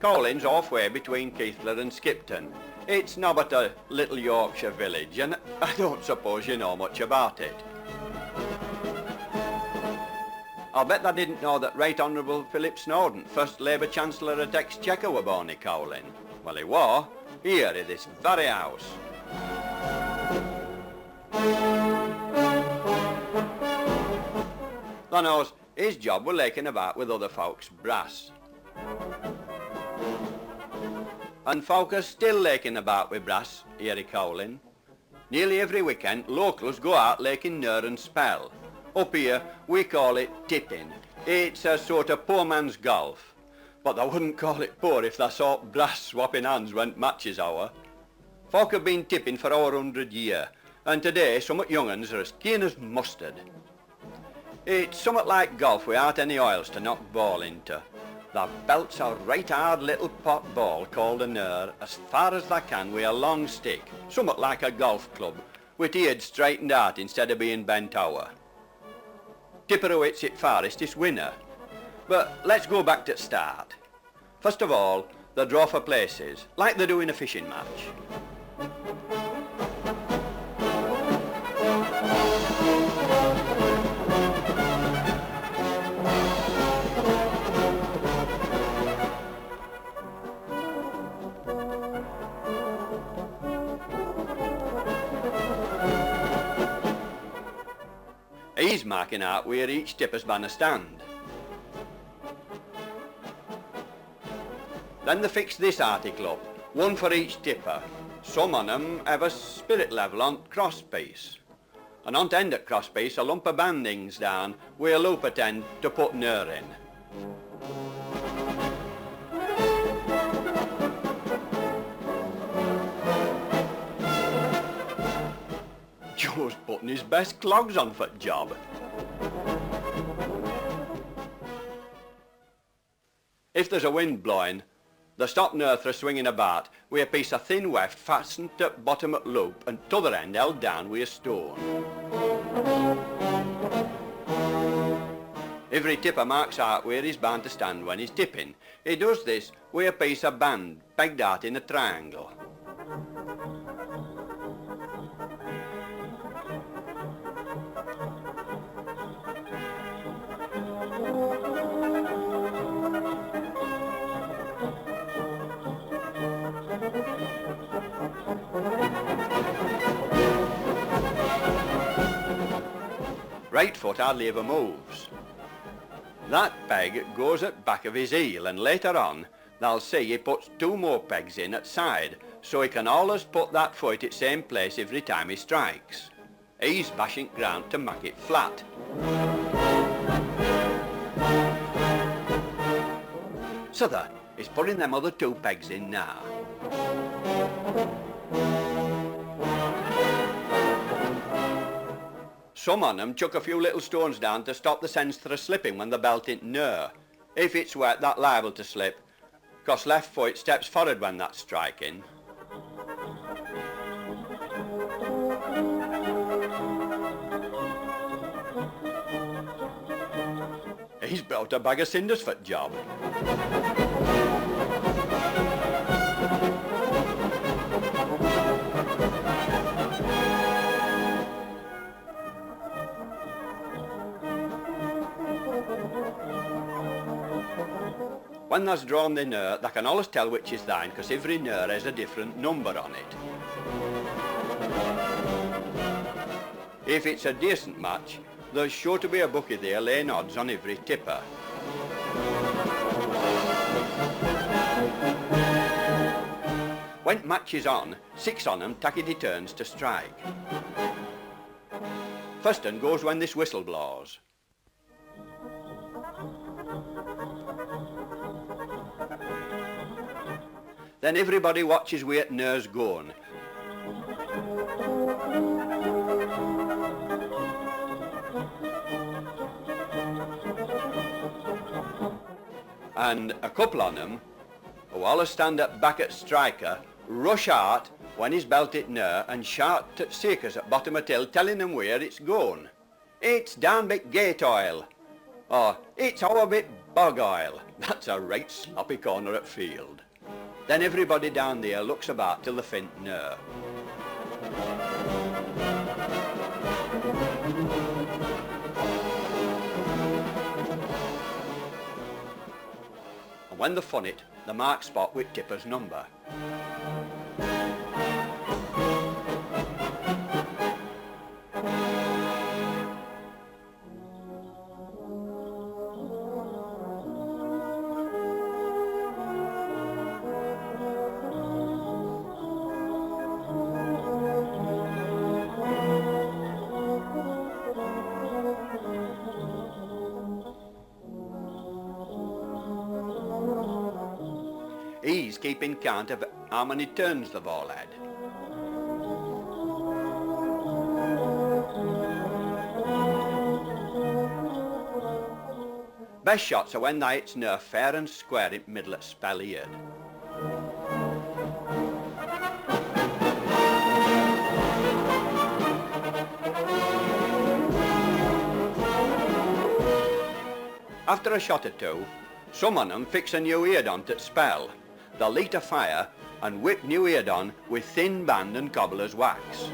Colin's halfway between Keithler and Skipton. It's not but a little Yorkshire village, and I don't suppose you know much about it. I'll bet I didn't know that Right Honourable Philip Snowden, first Labour Chancellor at Exchequer, were born in Cowlin. Well, he war, here in this very house. Thou knows, his job were laking about with other folks' brass. And folk are still laking about with brass here in Cowlin. Nearly every weekend, locals go out laking Knur Spell. Up here, we call it tipping. It's a sort of poor man's golf. But they wouldn't call it poor if they saw brass swapping hands when matches hour. Folk have been tipping for over 100 years, and today some young uns are as keen as mustard. It's somewhat like golf without any oils to knock ball into. They belts a right hard little pot ball called a Knur as far as they can with a long stick, somewhat like a golf club, with the head straightened out instead of being bent over. Tipper who hits it farthest is winner. But let's go back to the start. First of all, they draw for places, like they do in a fishing match. He's marking out where each tipper's banner stand. Then they fix this article up, one for each tipper. Some on 'em have a spirit level on crosspiece. And on the end of crosspiece a lump of bandings down with a loop at end to put Knur in. Joe's putting his best clogs on for the job. If there's a wind blowing, they stop Knur for swinging about with a piece of thin weft fastened to the bottom of the loop and t'other end held down with a stone. Every tipper marks out where he's bound to stand when he's tipping. He does this with a piece of band pegged out in a triangle. Right foot hardly ever moves. That peg goes at back of his heel, and later on they'll see he puts 2 more pegs in at side, so he can always put that foot at same place every time he strikes. He's bashing ground to make it flat. So there, he's putting them other 2 pegs in now. Some on 'em chuck a few little stones down to stop the sense through slipping when the belt ain't Knur. If it's wet, that's liable to slip, 'cause left foot steps forward when that's striking. He's brought a bag of cinders for the job. When there's drawn the Knur, they can always tell which is thine, because every Knur has a different number on it. If it's a decent match, there's sure to be a bookie there laying odds on every tipper. When match is on, 6 on 'em take it turns to strike. First one goes when this whistle blows. Then everybody watches where Knur's going. And a couple on them, who always stand up back at striker, rush out when he's belted Knur and shout at seekers at bottom of hill telling them where it's going. It's down bit gate oil. Or it's over bit Bog oil, that's a right sloppy corner at field. Then everybody down there looks about till they find Knur. And when they fun it, they mark spot with tipper's number. He's keeping count of how many turns they've all had. Best shots are when they hits Knur fair and square in middle at spell here. After a shot or two, some on them fix a new ear on to spell. They'll light a fire and whip new ear on with thin band and cobbler's wax.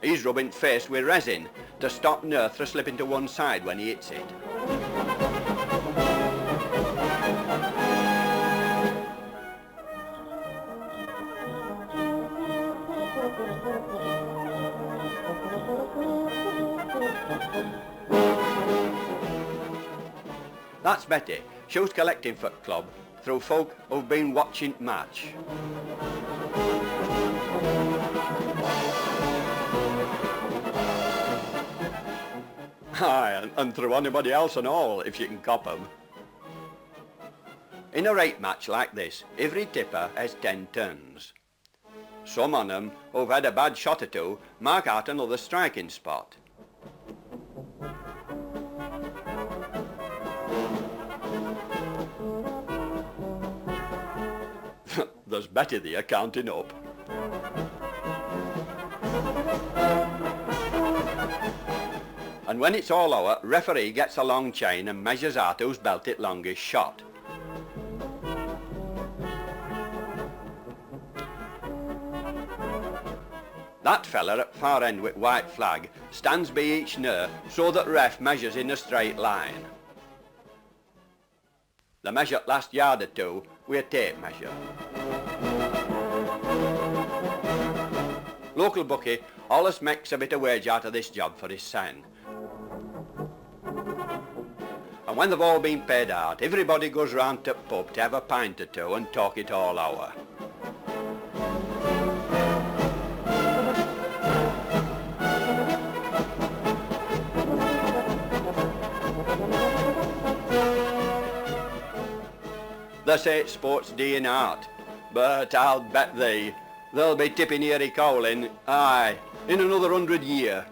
He's rubbing face with resin to stop Knur from slipping to one side when he hits it. That's Betty. She's collecting for the club through folk who've been watching match. Aye, and through anybody else and all, if you can cop 'em. In a rate match like this, every tipper has 10 turns. Some on 'em who've had a bad shot or two mark out another striking spot. There's Betty there counting up. And when it's all over, referee gets a long chain and measures out who's belted longest shot. That fella at far end with white flag stands by each Knur so that ref measures in a straight line. They measure last yard or two with a tape measure. Local bookie always makes a bit of wage out of this job for his son. And when they've all been paid out, everybody goes round to the pub to have a pint or two and talk it all over. They say it's sports day in art, but I'll bet thee they'll be tipping Erie Cowlin, aye, in another 100 years.